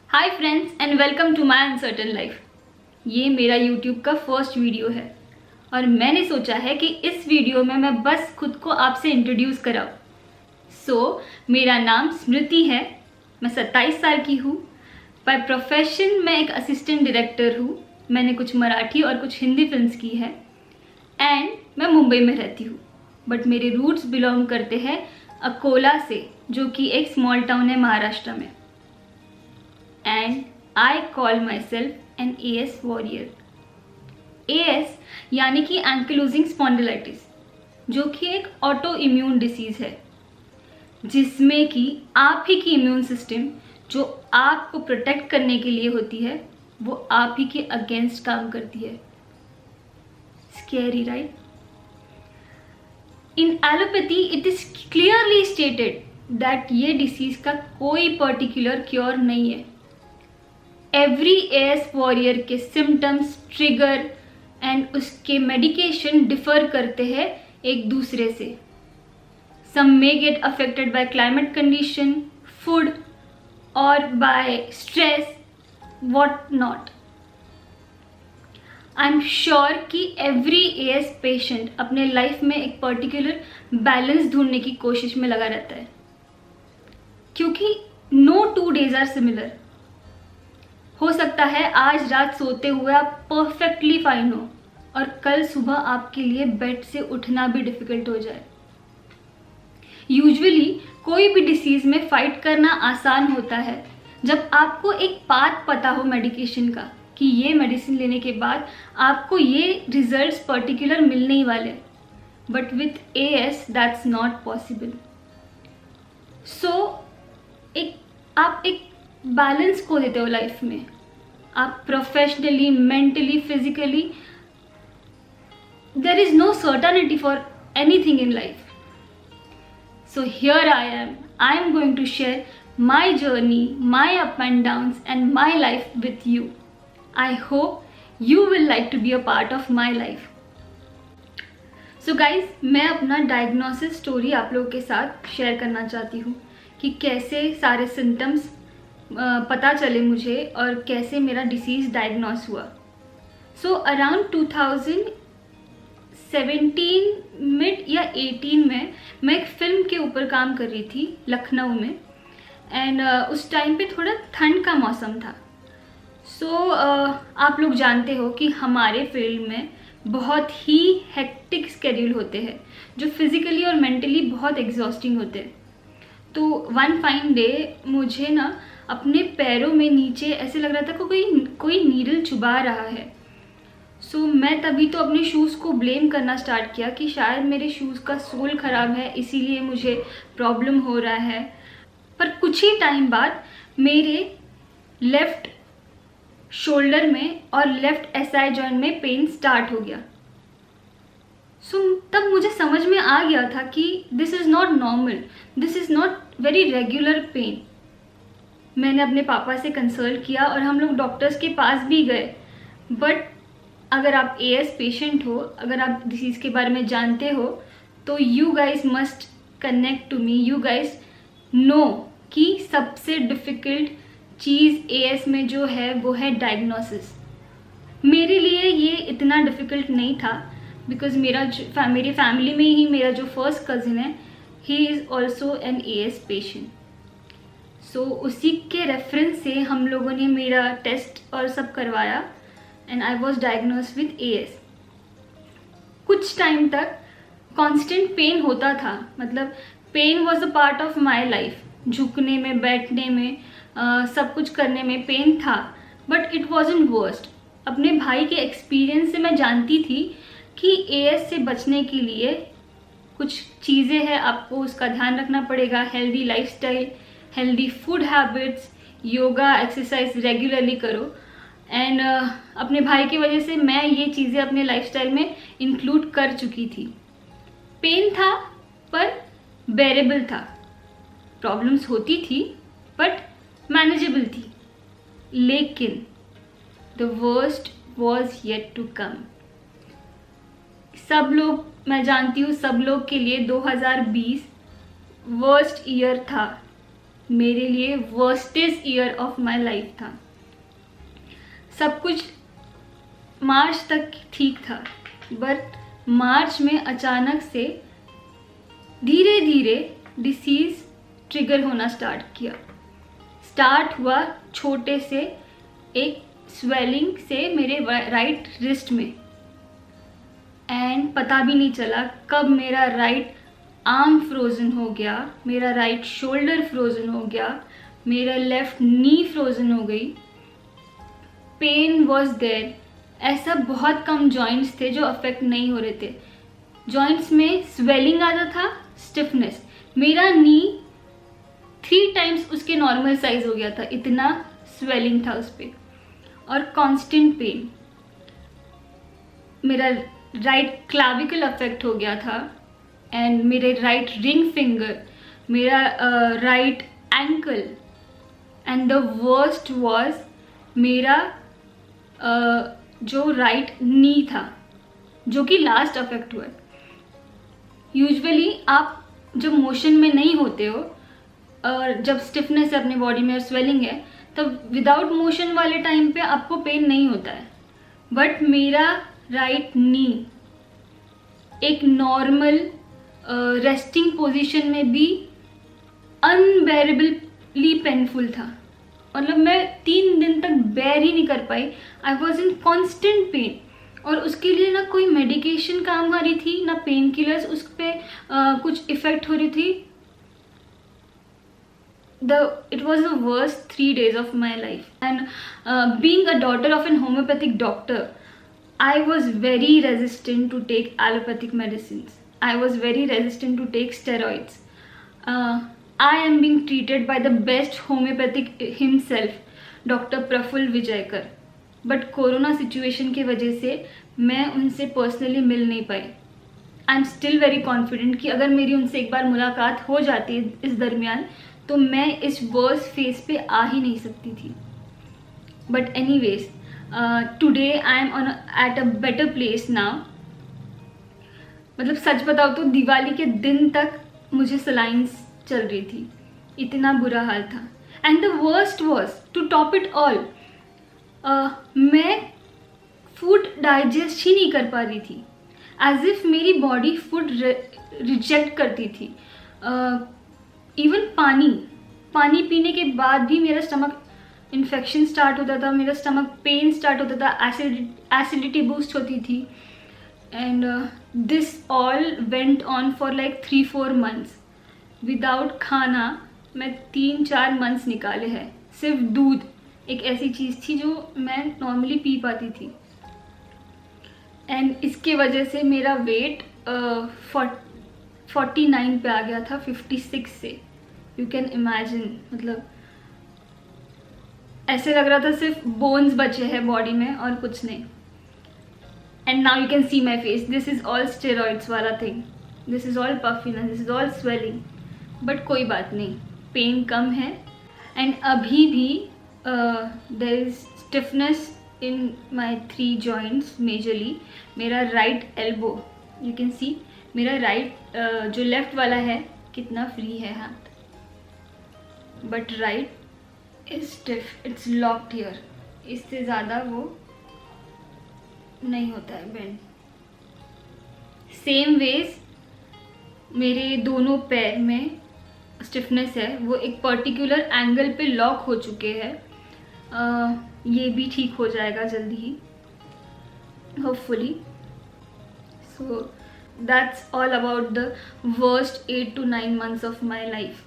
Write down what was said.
Hi friends and welcome to my uncertain life. ये मेरा YouTube का फर्स्ट वीडियो है और मैंने सोचा है कि इस वीडियो में मैं बस खुद को आपसे इंट्रोड्यूस कराऊँ। मेरा नाम स्मृति है। मैं 27 साल की हूँ। बाय प्रोफेशन मैं एक असिस्टेंट डायरेक्टर हूँ। मैंने कुछ मराठी और कुछ हिंदी फिल्म्स की है एंड मैं मुंबई में रहती हूँ। बट मेरे रूट्स बिलोंग करते हैं अकोला से, जो कि एक स्मॉल टाउन है महाराष्ट्र में। And I call myself an AS warrior. AS यानी कि एंकिलोजिंग स्पॉन्डिलाइटिस, जो कि एक ऑटो इम्यून डिसीज़ है जिसमें कि आप ही की इम्यून सिस्टम जो आपको प्रोटेक्ट करने के लिए होती है वो आप ही के अगेंस्ट काम करती है। Scary right? In allopathy it is clearly stated that ये डिसीज़ का कोई पर्टिकुलर क्योर नहीं है। एवरी एएस वॉरियर के सिम्टम्स, ट्रिगर एंड उसके मेडिकेशन डिफर करते हैं एक दूसरे से। Some may get affected by climate condition, food और by stress, what not. I am sure कि एवरी एएस पेशेंट अपने लाइफ में एक पर्टिकुलर बैलेंस ढूंढने की कोशिश में लगा रहता है, क्योंकि नो 2 days आर सिमिलर। हो सकता है आज रात सोते हुए आप परफेक्टली फाइन हो और कल सुबह आपके लिए बेड से उठना भी डिफिकल्ट हो जाए। यूजुअली कोई भी डिसीज़ में फाइट करना आसान होता है जब आपको एक पाथ पता हो मेडिकेशन का, कि ये मेडिसिन लेने के बाद आपको ये रिजल्ट्स पर्टिकुलर मिलने ही वाले। But with AS that's not possible. So आप एक बैलेंस खो देते हो लाइफ में। आप professionally, mentally, physically, there is no certainty for anything in life. So here I am going to share my journey, my up and downs and my life with you. I hope you will like to be a part of my life. So guys, मैं अपना diagnosis story आप लोगों के साथ share करना चाहती हूँ कि कैसे सारे सिम्टम्स पता चले मुझे और कैसे मेरा डिसीज़ डायग्नोस हुआ। सो अराउंड 2017 मिड या 18 में मैं एक फ़िल्म के ऊपर काम कर रही थी लखनऊ में एंड उस टाइम पे थोड़ा ठंड का मौसम था। सो आप लोग जानते हो कि हमारे फील्ड में बहुत ही हेक्टिक स्केड्यूल होते हैं जो फिज़िकली और मेंटली बहुत एग्जॉस्टिंग होते हैं। तो वन फाइन डे मुझे ना अपने पैरों में नीचे ऐसे लग रहा था कि कोई नीडल चुभा रहा है। सो मैं तभी तो अपने शूज़ को ब्लेम करना स्टार्ट किया कि शायद मेरे शूज़ का सोल ख़राब है, इसीलिए मुझे प्रॉब्लम हो रहा है। पर कुछ ही टाइम बाद मेरे लेफ़्ट शोल्डर में और लेफ़्ट एसआई जॉइंट में पेन स्टार्ट हो गया। सो तब मुझे समझ में आ गया था कि this is not normal, this is not very regular pain. मैंने अपने पापा से कंसल्ट किया और हम लोग डॉक्टर्स के पास भी गए। बट अगर आप एएस पेशेंट हो, अगर आप डिसीज़ के बारे में जानते हो, तो you guys must connect to me. You guys know कि सबसे डिफ़िकल्ट चीज़ एएस में जो है वो है डायग्नोसिस। मेरे लिए ये इतना डिफ़िकल्ट नहीं था बिकॉज मेरी फैमिली में ही मेरा जो फर्स्ट कज़िन है, he is also an AS patient. So उसी के रेफरेंस से हम लोगों ने मेरा टेस्ट और सब करवाया and I was diagnose with AS. कुछ टाइम तक कांस्टेंट पेन होता था, मतलब pain was a part of my life. झुकने में, बैठने में, सब कुछ करने में पेन था, बट इट वॉजंट वर्स्ट। अपने भाई के एक्सपीरियंस से मैं जानती थी कि एएस से बचने के लिए कुछ चीज़ें हैं, आपको उसका ध्यान रखना पड़ेगा। Healthy lifestyle, healthy food habits, yoga, exercise regularly करो। एंड अपने भाई की वजह से मैं ये चीज़ें अपने लाइफस्टाइल में इंक्लूड कर चुकी थी। पेन था पर बेरेबल था। प्रॉब्लम्स होती थी बट मैनेजेबल थी। लेकिन the worst was yet to come. मैं जानती हूँ सब लोग के लिए 2020 वर्स्ट ईयर था। मेरे लिए वर्स्टेस्ट ईयर ऑफ माय लाइफ था। सब कुछ मार्च तक ठीक था, बट मार्च में अचानक से धीरे धीरे डिसीज़ ट्रिगर होना स्टार्ट किया। स्टार्ट हुआ छोटे से एक स्वेलिंग से मेरे राइट रिस्ट में, एंड पता भी नहीं चला कब मेरा राइट आर्म फ्रोज़न हो गया, मेरा राइट शोल्डर फ्रोज़न हो गया, मेरा लेफ्ट नी फ्रोज़न हो गई। Pain was there. ऐसा बहुत कम जॉइंट्स थे जो अफेक्ट नहीं हो रहे थे। जॉइंट्स में स्वेलिंग आता था, स्टिफनेस। मेरा नी 3 टाइम्स उसके नॉर्मल साइज हो गया था, इतना स्वेलिंग था उस पर, और कांस्टेंट पेन। मेरा राइट क्लाविकल अफेक्ट हो गया था, एंड मेरे राइट रिंग फिंगर, मेरा right ankle, and the worst was मेरा जो राइट नी था, जो कि लास्ट अफेक्ट हुआ। यूजुअली आप जब मोशन में नहीं होते हो और जब स्टिफनेस है अपने बॉडी में और स्वेलिंग है, तब विदाउट मोशन वाले टाइम पे आपको पेन नहीं होता है। बट मेरा राइट नी एक नॉर्मल रेस्टिंग पोजीशन में भी अनबेरेबली पेनफुल था। मतलब मैं 3 दिन तक बेयर ही नहीं कर पाई। I was in constant pain, और उसके लिए ना कोई मेडिकेशन काम आ रही थी, ना पेन किलर्स उस पर कुछ इफेक्ट हो रही थी। It was the worst 3 days of my life. And being a daughter of an homeopathic doctor, I was very resistant to take allopathic medicines. I was very resistant to take steroids. I am being treated by the best homeopathic himself, Dr. Praful Vijayakar. But corona situation की वजह से मैं उनसे personally मिल नहीं पाई। I am still very confident कि अगर मेरी उनसे एक बार मुलाकात हो जाती इस दरमियान, तो मैं इस वर्स्ट फेज पे आ ही नहीं सकती थी। But anyways, today I am at a better place now. मतलब सच बताओ तो दिवाली के दिन तक मुझे सलाइंस चल रही थी, इतना बुरा हाल था। And the worst was to top it all, मैं फूड डाइजेस्ट ही नहीं कर पा रही थी, एज इफ मेरी बॉडी फूड रिजेक्ट करती थी। इवन पानी पीने के बाद भी मेरा स्टमक इन्फेक्शन स्टार्ट होता था, मेरा स्टमक पेन स्टार्ट होता था, एसिडिटी बूस्ट होती थी। And this all went on for like 3-4 months. Without खाना मैं 3-4 मंथ्स निकाले हैं। सिर्फ दूध एक ऐसी चीज़ थी जो मैं नॉर्मली पी पाती थी। एंड इसके वजह से मेरा वेट 49 पे आ गया था 56 से। यू कैन इमेजिन, मतलब ऐसे लग रहा था सिर्फ बोन्स बचे हैं बॉडी में और कुछ नहीं। And now you can see my face, this is all steroids वाला thing, this is all puffiness, this is all swelling. But कोई बात नहीं, पेन कम है। एंड अभी भी there is stiffness in my 3 joints majorly. मेरा right elbow, you can see मेरा राइट जो लेफ्ट वाला है कितना फ्री है हाथ, but right is stiff, it's locked here. इससे ज़्यादा वो नहीं होता है बेंड। सेम वेज मेरे दोनों पैर में स्टिफनेस है, वो एक पर्टिकुलर एंगल पे लॉक हो चुके हैं। ये भी ठीक हो जाएगा जल्दी ही, hopefully. So that's all about the worst 8 to 9 months of my life.